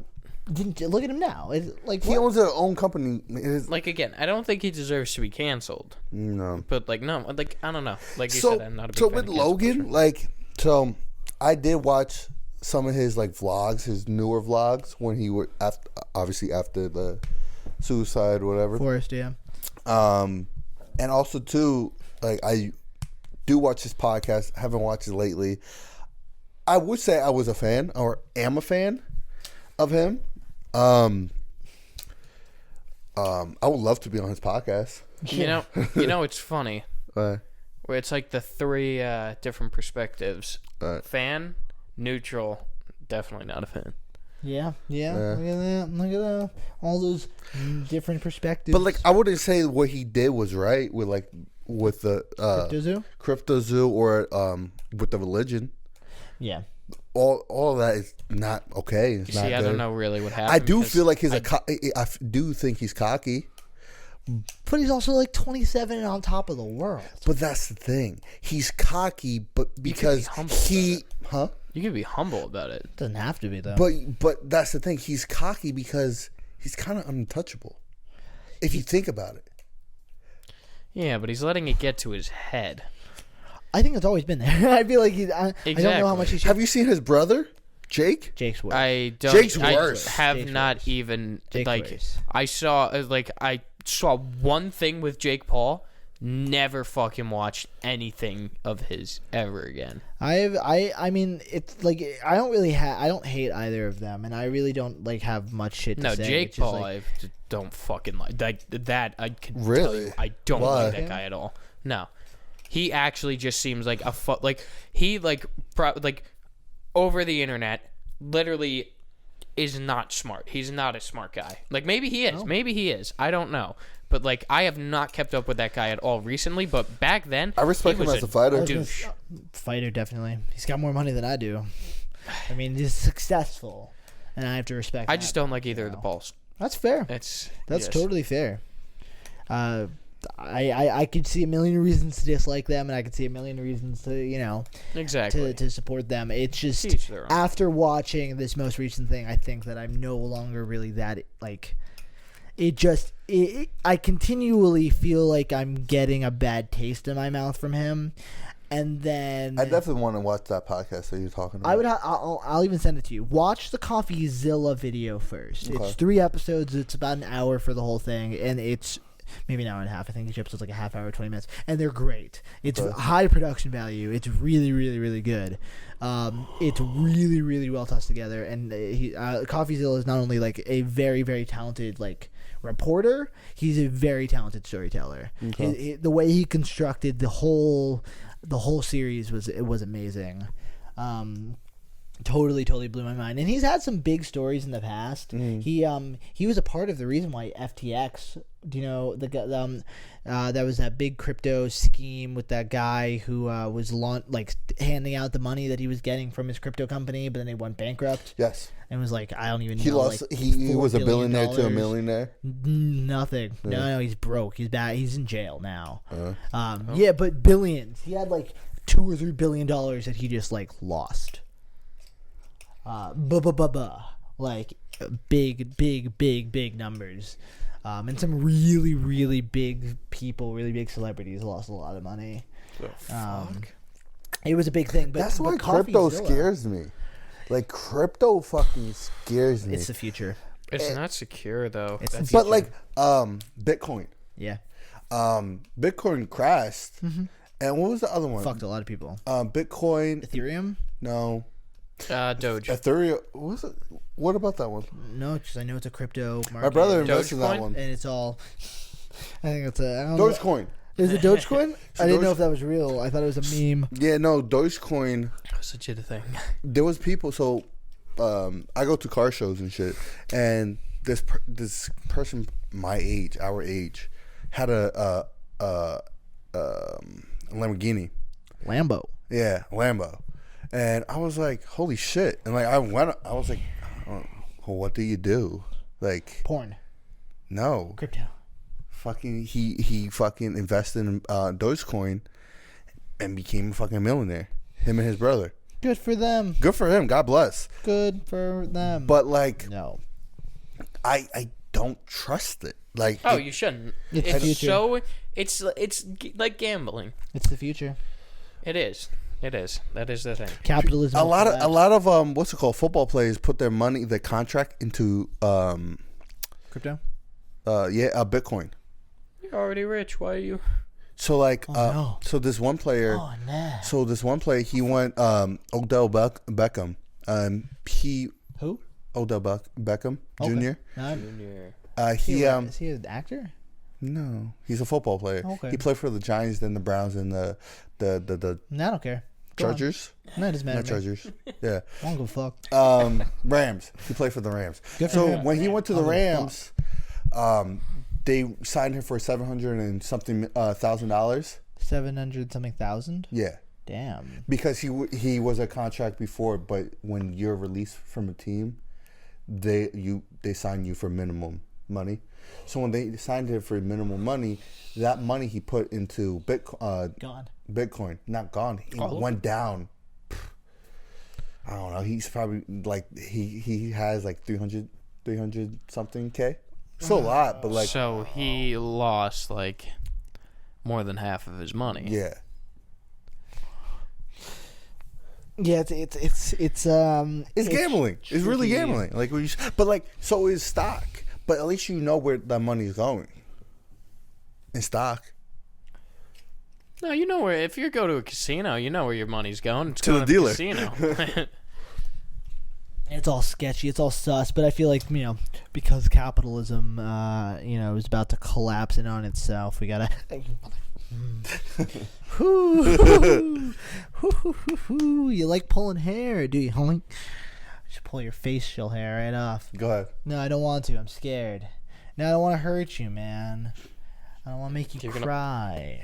look at him now. Like He what? owns his own company. Like, again, I don't think he deserves to be canceled. No. But, like, no. Like, I don't know. Like you So, said, I'm not a big so fan with of cancel Logan, culture. like, so I did watch some of his like vlogs, his newer vlogs when he were obviously after the suicide or whatever. Forrest, yeah. And also too, like I do watch his podcast. Haven't watched it lately. I would say I was a fan or am a fan of him. I would love to be on his podcast. You know, it's funny. Where it's like the three different perspectives. Fan, neutral, definitely not a fan. Yeah. Look at that. All those different perspectives. But like I wouldn't say what he did was right with the Crypto Zoo or with the religion. Yeah. All of that is not okay. It's not See, I good. don't know really what happened. I do because feel like I do think he's cocky. But he's also like 27 and on top of the world. But that's the thing. He's cocky, but because humble you can be humble about it. Doesn't have to be though. But that's the thing. He's cocky because he's kind of untouchable. If you think about it. Yeah, but he's letting it get to his head. I think it's always been there. I feel like I don't know how much he should. Have you seen his brother, Jake? Jake's worse. I don't. Jake's I worse. have Jake's not worse. even Jake's like. worse. I saw one thing with Jake Paul. Never fucking watched anything of his ever again. I mean, it's like I don't hate either of them, and I really don't like have much shit to No, say. Jake It's just Paul, like, I don't fucking like that. I can tell Really? you, I don't Why? like that guy at all. No, he actually just seems like he over the internet literally is not smart. He's not a smart guy. Like maybe he is. Maybe he is. I don't know. But like I have not kept up with that guy at all recently. But back then, I respect he him was as a fighter. douche. fighter definitely. He's got more money than I do. I mean, he's successful, and I have to respect. I that. just don't like either of the balls. That's fair. That's That's yes. totally fair. I could see a million reasons to dislike them, and I could see a million reasons to exactly. to support them. It's just Each their own. after watching this most recent thing, I think that I'm no longer really that like. I continually feel like I'm getting a bad taste in my mouth from him, and then I definitely want to watch that podcast that you're talking about. I'll even send it to you. Watch the CoffeeZilla video first. Okay. It's 3 episodes. It's about an hour for the whole thing, and it's maybe an hour and a half. I think each episode's like a half hour, 20 minutes, and they're great. It's high production value. It's really, really, really good. It's really, really well tossed together, and CoffeeZilla is not only like a very, very talented like reporter, he's a very talented storyteller. Okay. The way he constructed the whole series was amazing. Totally blew my mind. And he's had some big stories in the past. He was a part of the reason why FTX, do you know, that was that big crypto scheme with that guy who was handing out the money that he was getting from his crypto company, but then they went bankrupt. Yes. And was like, I don't even He know. lost. Like, He $4 was a billion. billionaire to a millionaire. Nothing. No, he's broke. He's bad. He's in jail now. Yeah, but billions. He had like $2 or $3 billion that he just like lost. Like big numbers. And some really, really big people, really big celebrities lost a lot of money. It was a big thing. But That's why but crypto CoffeeZilla, scares me. Like crypto fucking scares me. It's the future. It's not secure though. It's That's the But like Bitcoin. Yeah. Bitcoin crashed. And what was the other one? Fucked a lot of people. Bitcoin. Ethereum? No. Doge. Ethereum. What was it? What about that one? No, because I know it's a crypto market. My brother invested in that Dogecoin? one. And it's all. I think it's a. I don't know. Dogecoin. Is it Dogecoin? I didn't know Doge- if that was real. I thought it was a meme. Yeah, no, Dogecoin. That's legit a thing. There was people. So, I go to car shows and shit, and this person my age, our age, had a Lamborghini. Lambo. Yeah, Lambo. And I was like, holy shit. And like I was like, well, what do you do? Like Porn. No. Crypto. Fucking he fucking invested in Dogecoin and became a fucking millionaire. Him and his brother. Good for them. Good for him. God bless. Good for them. But like no. I don't trust it. Like you shouldn't. It's the future. So it's like gambling. It's the future. It is. That is the thing. Capitalism. a lot of what's it called? Football players put their contract into crypto. Bitcoin. You're already rich. Why are you? So like no. so this one player he went Odell Beckham. Who? Odell Beckham Jr. Junior. Is he an actor? No, he's a football player. Okay. He played for the Giants, then the Browns, and the No, I don't care. Go Chargers. on. No, it doesn't matter. Not Chargers. Yeah. I don't give a fuck. Rams. He played for the Rams. Good for So him. when he went to the I don't Rams, they signed him for $700 and something $1,000. 700 something thousand. Yeah. Damn. Because he was a contract before, but when you're released from a team, they sign you for minimum money. So when they signed him for minimum money, that money he put into Gone. Bitcoin, not gone. It went down. I don't know. He's probably like he has like 300 something K. Still a lot, but like So he lost like more than half of his money. yeah. Yeah, it's gambling. It's really tricky. gambling. Like but like so is stock. But at least you know where that money is going. In stock. No, you know where. If you go to a casino, you know where your money's going. It's To going the dealer. Casino. It's all sketchy. It's all sus. But I feel like because capitalism, is about to collapse in on itself. We gotta. You like pulling hair, do you, homie? Just pull your facial hair right off. Go ahead. No, I don't want to. I'm scared. No, I don't want to hurt you, man. I don't want to make you cry.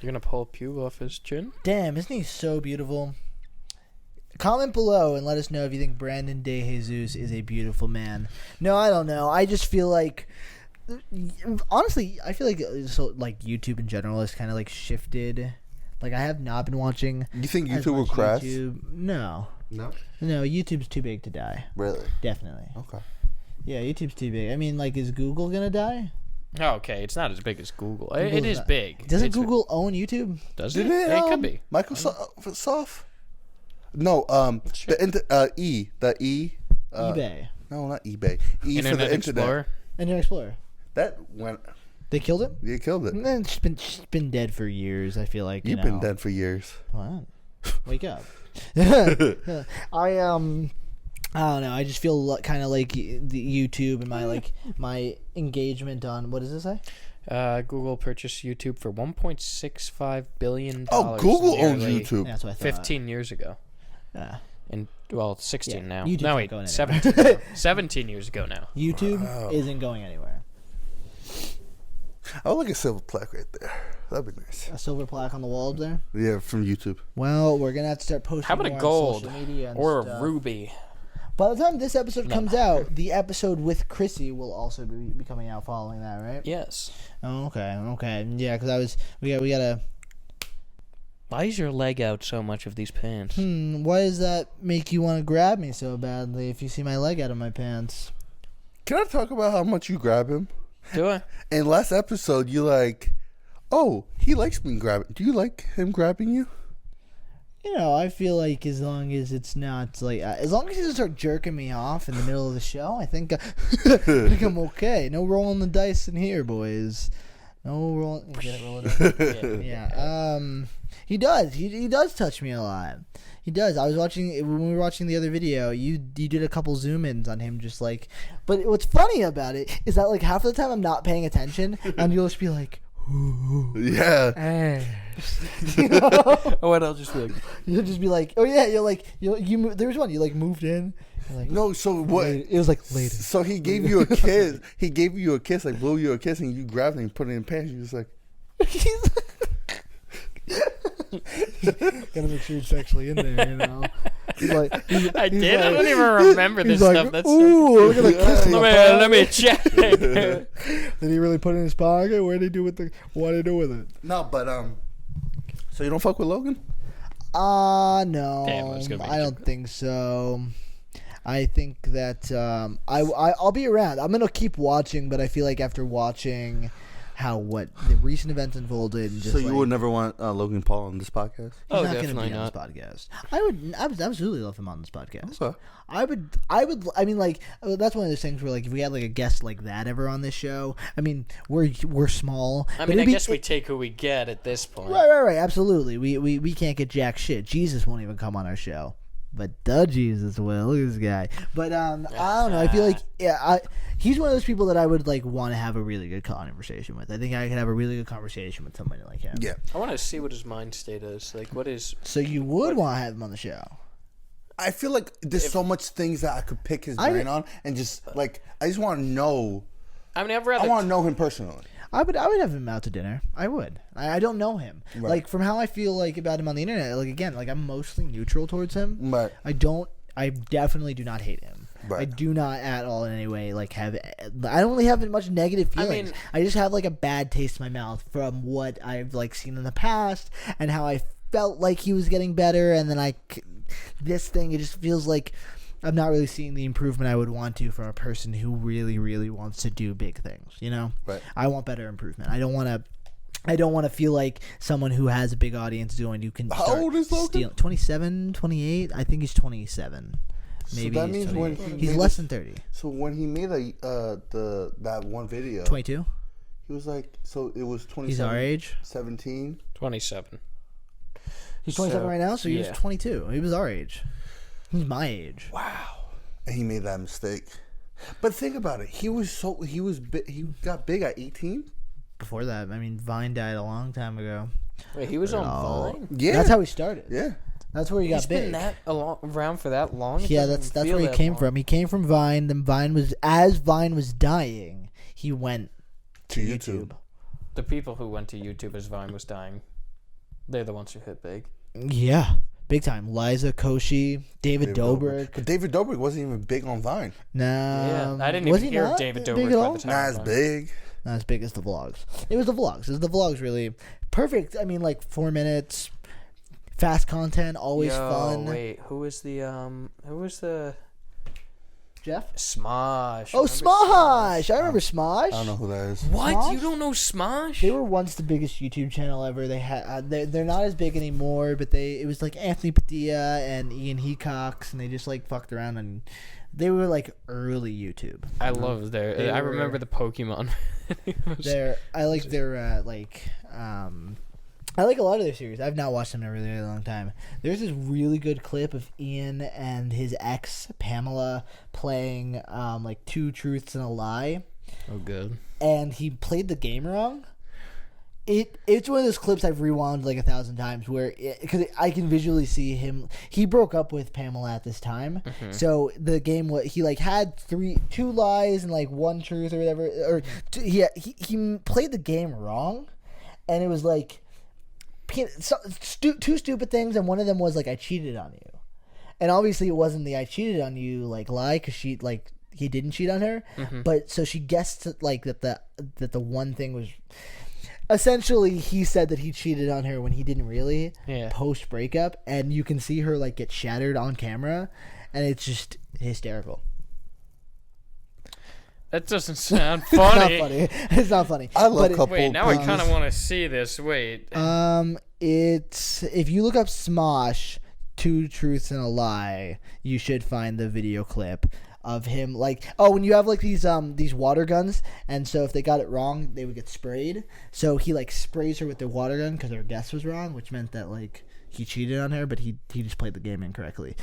You're gonna pull a pube off his chin? Damn, isn't he so beautiful? Comment below and let us know if you think Branden De Jesus is a beautiful man. No, I don't know. I just feel like, honestly, I feel like YouTube in general has kind of like shifted. Like I have not been watching. You think as YouTube will much crash? No. No. No, YouTube's too big to die. Really? Definitely. Okay. Yeah, YouTube's too big. I mean, like, is Google gonna die? Oh, okay, it's not as big as Google. It Google's is not- big. Doesn't Google own YouTube? Does Did it? it? It could be. Microsoft. No. Sure. The E. eBay. No, not eBay. E Internet for the Explorer. Internet Explorer. That went. They killed it? You killed it. It's been dead for years, I feel like. You've been dead for years. What? Wake up. I don't know. I just feel kind of like the YouTube and my engagement on, what does it say? Google purchased YouTube for $1.65 billion. Oh, Google owns nearly YouTube. Yeah, that's what I thought. 15 years ago. Yeah. And well, 16 Yeah, now. YouTube's No, not wait, going 17. anywhere. now. 17 years ago now. YouTube isn't going anywhere. I would like a silver plaque right there. That'd be nice. A silver plaque on the wall up there? Yeah, from YouTube. Well, we're going to have to start posting How about more a on gold social media and or stuff. a ruby? By the time this episode comes out, the episode with Chrissy will also be coming out following that, right? Yes. Oh, okay. Yeah, because we gotta. Why is your leg out so much of these pants? Why does that make you want to grab me so badly if you see my leg out of my pants? Can I talk about how much you grab him? Do I? In last episode, you like, oh, he likes me grabbing. Do you like him grabbing you? I feel like as long as it's not like, as long as he doesn't start jerking me off in the middle of the show, I think I'm okay. No rolling the dice in here, boys. No rolling. Get it, roll it up. Yeah. He does. He does touch me a lot. He does. I was watching when we were watching the other video. You did a couple zoom ins on him, just like. But what's funny about it is that like half of the time I'm not paying attention, and you'll just be like, Yeah. hey. Oh, and I'll just be like, You'll just be like, oh yeah, you're like you. There was one you like moved in. Like, No, so what? it was like later. So he gave you a kiss. He gave you a kiss, like blew you a kiss, and you grabbed it and put it in pants. You just like, Gotta make sure it's actually in there, you know. I don't even remember this stuff. That's ooh, look at the kissing. let me check. Did he really put it in his pocket? What did he do with it? No, but so you don't fuck with Logan? No. Damn, I was gonna make I don't think so. I think that I'll be around. I'm gonna keep watching, but I feel like after watching what the recent events unfolded, and just so you would never want Logan Paul on this podcast? He's not definitely gonna be not. on this podcast. I would absolutely love him on this podcast. Okay. I would. I mean, like, that's one of those things where, like, if we had like a guest like that ever on this show, I mean, we're small. I mean, I guess we take who we get at this point. Right. Absolutely. We can't get jack shit. Jesus won't even come on our show. But the Jesus will. Look at this guy. But I don't know. I feel like he's one of those people that I would like want to have a really good conversation with. I think I could have a really good conversation with somebody like him. Yeah. I want to see what his mind state is. Like, what is? So you would want to have him on the show? I feel like there's so much things that I could pick his brain on, and just like I just want to know. I mean, I want to know him personally. I would have him out to dinner. I would. I don't know him. Right. Like, from how I feel like about him on the internet, like, again, like, I'm mostly neutral towards him. Right. I definitely do not hate him. Right. I do not at all in any way like have. I don't really have much negative feelings. I just have like a bad taste in my mouth from what I've like seen in the past and how I felt like he was getting better, and then this thing, it just feels like I'm not really seeing the improvement I would want to from a person who really, really wants to do big things. You know, right. I want better improvement. I don't want to feel like someone who has a big audience who can. How old is Logan? 27, 28. I think he's 27. Maybe so that means when he's less than 30. So when he made that one video, 22. He was like, so it was 27. He's our age. 17. 27. He's 27 right now, so he was yeah. 22. He was our age. He's my age. Wow. And he made that mistake. But think about it. He got big at 18. Before that, I mean, Vine died a long time ago. Wait, he was on Vine? Yeah. That's how he started. Yeah. That's where he got He's big. been around for that long? Yeah, that's where he came from. He came from Vine. Then Vine was dying, he went to YouTube. The people who went to YouTube as Vine was dying, they're the ones who hit big. Yeah, big time. Liza Koshy, David Dobrik. But David Dobrik wasn't even big on Vine. No. Yeah, I didn't even hear of David Dobrik by the time. Not as big. Not as big as the vlogs. It was the vlogs really perfect. I mean, like 4 minutes, fast content, always fun. Wait, who was the Jeff? Smosh? Oh, Smosh! I remember Smosh. I don't know who that is. What? Smosh? You don't know Smosh? They were once the biggest YouTube channel ever. They had they're not as big anymore, but it was like Anthony Padilla and Ian Hecox, and they just like fucked around, and they were like early YouTube. I love I remember the Pokemon. I like a lot of their series. I've not watched them in a really, really long time. There's this really good clip of Ian and his ex Pamela playing like Two Truths and a Lie. Oh, good. And he played the game wrong. It's one of those clips I've rewound like 1,000 times because I can visually see him. He broke up with Pamela at this time, so the game he like had 2 lies and like 1 truth or whatever. Or he played the game wrong, and it was like 2 stupid things, and one of them was like I cheated on you, and obviously it wasn't the I cheated on you like lie because he didn't cheat on her, but so she guessed like that the one thing was. Essentially, he said that he cheated on her when he didn't really. Yeah. Post breakup, and you can see her like get shattered on camera, and it's just hysterical. That doesn't sound funny. It's not funny. It's not funny. I love couple. Wait, now I kind of want to see this. Wait. It's if you look up Smosh, 2 Truths and a Lie, you should find the video clip of him when you have like these water guns, and so if they got it wrong they would get sprayed, so he like sprays her with the water gun because her guess was wrong, which meant that like he cheated on her, but he just played the game incorrectly.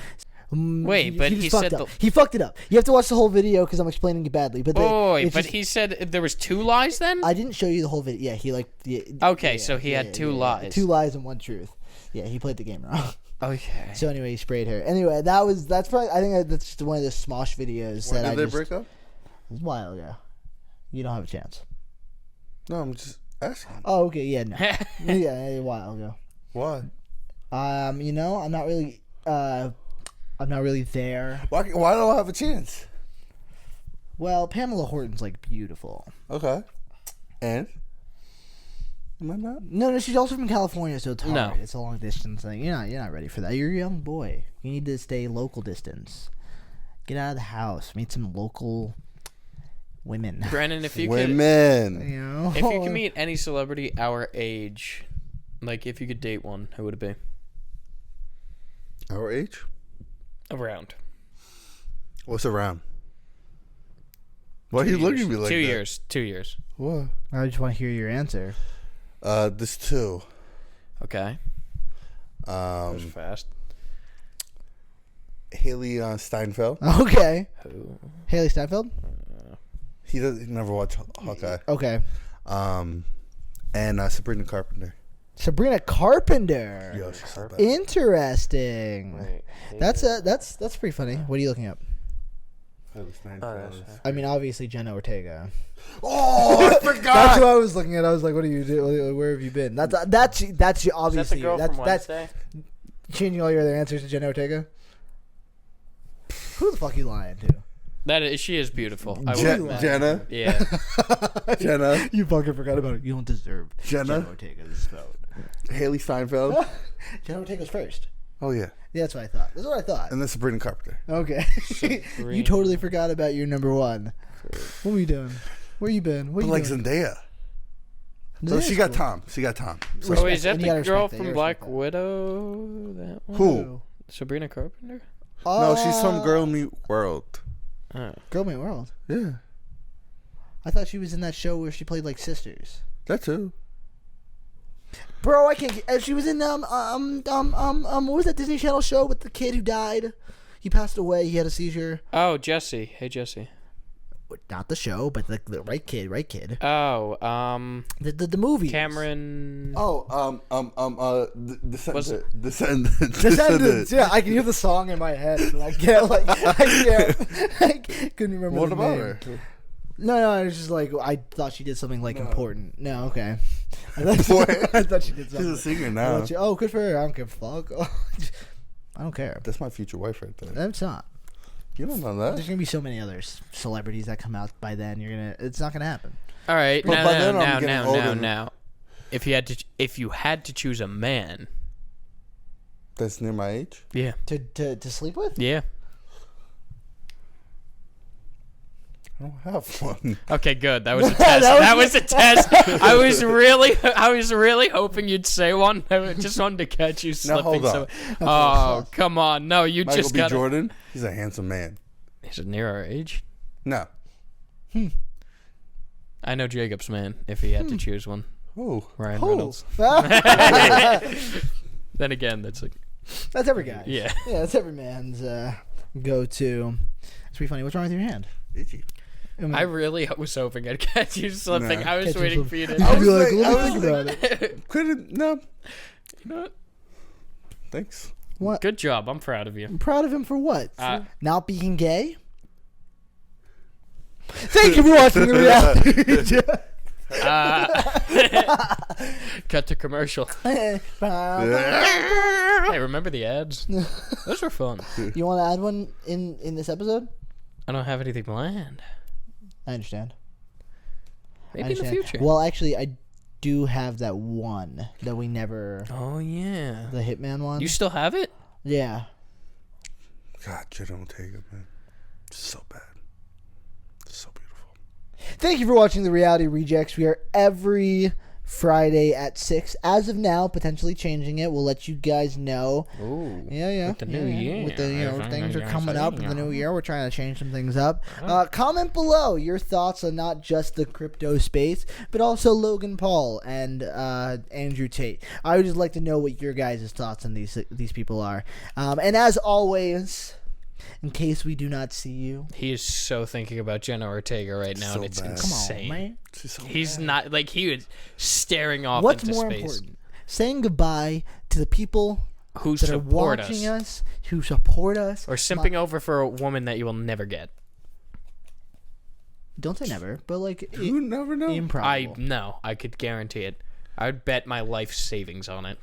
Wait, but he said he fucked it up. You have to watch the whole video because I'm explaining it badly. But he said there was 2 lies then? I didn't show you the whole video. Yeah, he like so he had 2 lies. 2 lies and 1 truth. Yeah, he played the game wrong. Okay. So anyway, he sprayed her. Anyway, that's probably that's just one of the Smosh videos When did they break up? It was a while ago. You don't have a chance. No, I'm just asking. Oh, okay, yeah, no. Yeah, a while ago. Why? I'm not really there. Why don't I have a chance? Well, Pamela Horton's like beautiful. Okay. And? Am I not? No, she's also from California, so it's hard. No. It's a long distance thing. You're not ready for that. You're a young boy. You need to stay local distance. Get out of the house. Meet some local women. Brandon, if you Women. if you could meet any celebrity our age, like if you could date one, who would it be? Our age? Around. What's around? Why are you looking at me like 2 that? years. 2 years. What? I just want to hear your answer. There's two. Okay. That was fast. Haley Steinfeld. Okay. Who? Haley Steinfeld? He never watched Hawkeye. Okay. And Sabrina Carpenter. Sabrina Carpenter. Yo, she's so bad. Interesting. Wait, That's pretty funny. What are you looking up? Haley Steinfeld. I mean, obviously Jenna Ortega. Oh, I forgot. That's what I was looking at. I was like, "What do you do? Where have you been?" That's obviously Is that the girl from that's Wednesday? changing all your other answers to Jenna Ortega. Who the fuck are you lying to? She is beautiful. Jenna. Yeah. Jenna. You fucking forgot about it. You don't deserve Jenna Ortega's vote. Haley Steinfeld. Jenna Ortega's first. Oh yeah. Yeah, that's what I thought. That's what I thought. And then Sabrina Carpenter. Okay. You totally forgot about your number one. What were you doing? Where you been? What But you like doing? Zendaya. So she got Tom. She got Tom. So Oh, is that And you gotta the girl respect that. from You Black respect that. Widow? That one? who? Sabrina Carpenter? No, she's from Girl Meet World. Oh. Girl Meet World. Yeah. I thought she was in that show where she played like sisters. That too. Bro, I can't. She was in what was that Disney Channel show with the kid who died? He passed away. He had a seizure. Oh, Jesse. Hey, Jesse. Not the show, but the right kid. Oh, The movie. Cameron. Oh, Was it? Descendants. Yeah, I can hear the song in my head, but I can't I couldn't remember. What the about name. her? No, it was just like I thought she did something like important. No, okay. I thought she did something. She's a singer now. Oh, good for her. I don't give a fuck. I don't care. That's my future wife right there. That's not. You don't know that. There's gonna be so many other celebrities that come out by then. It's not gonna happen. All right, But by then I'm getting older. now. If you had to choose a man. That's near my age. Yeah. To sleep with? Yeah. I don't have one. Okay, good. That was a test. that was a test. I was really hoping you'd say one. I just wanted to catch you slipping. hold on. Oh, come on. No, you Michael just B. got Jordan. He's a handsome man. Is it near our age? No. I know Jacob's man if he had to choose one. Ooh. Ryan Reynolds. Then again, that's like That's every guy. Yeah. Yeah, that's every man's go-to. It's pretty funny. What's wrong with your hand? Itchy. I really was hoping I'd catch you slipping. Nah. I was Catch you waiting slipping. for you to. I'll be was like, like- let I me was think about it. Couldn't. No. You know what? Thanks. What? Good job. I'm proud of you. I'm proud of him for what? Uh, Not being gay? Thank you for watching the reality. Cut to commercial. You Hey, remember the ads? Those were fun. want to add one in this episode? I don't have anything planned. I understand. Maybe in the future. Well, actually, I do have that one that we never. Oh yeah. The Hitman one. You still have it? Yeah. God, Jenna Ortega, man. So bad. So beautiful. Thank you for watching the Reality Rejects. We are every Friday at 6. As of now, potentially changing it. We'll let you guys know. Ooh. Yeah. With the new year. With the things are coming up in the new Yeah. year. We're trying to change some things up. Comment below your thoughts on not just the crypto space, but also Logan Paul and Andrew Tate. I would just like to know what your guys' thoughts on these people are. And as always, in case we do not see you, He is so thinking about Jenna Ortega right now, So and it's bad. come insane. on, man. She's so He's not like he was staring off What's into more space. important? Saying goodbye to the people Who that are support watching us, us, who support us, or simping over for a woman that you will never get. Don't say never, but like You never know. improbable. I could guarantee it. I would bet my life savings on it.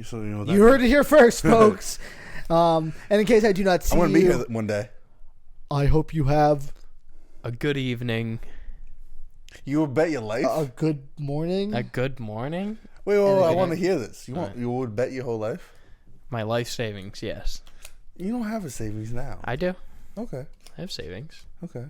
So you know what that You heard it here first, folks. And in case I do not see I'm gonna be you, here one day. I hope you have A good evening. You would bet your life. a good morning. A good morning. Wait, and I a want to good- hear this. You would bet your whole life? My life savings, yes. You don't have a savings now. I do. Okay. I have savings. Okay.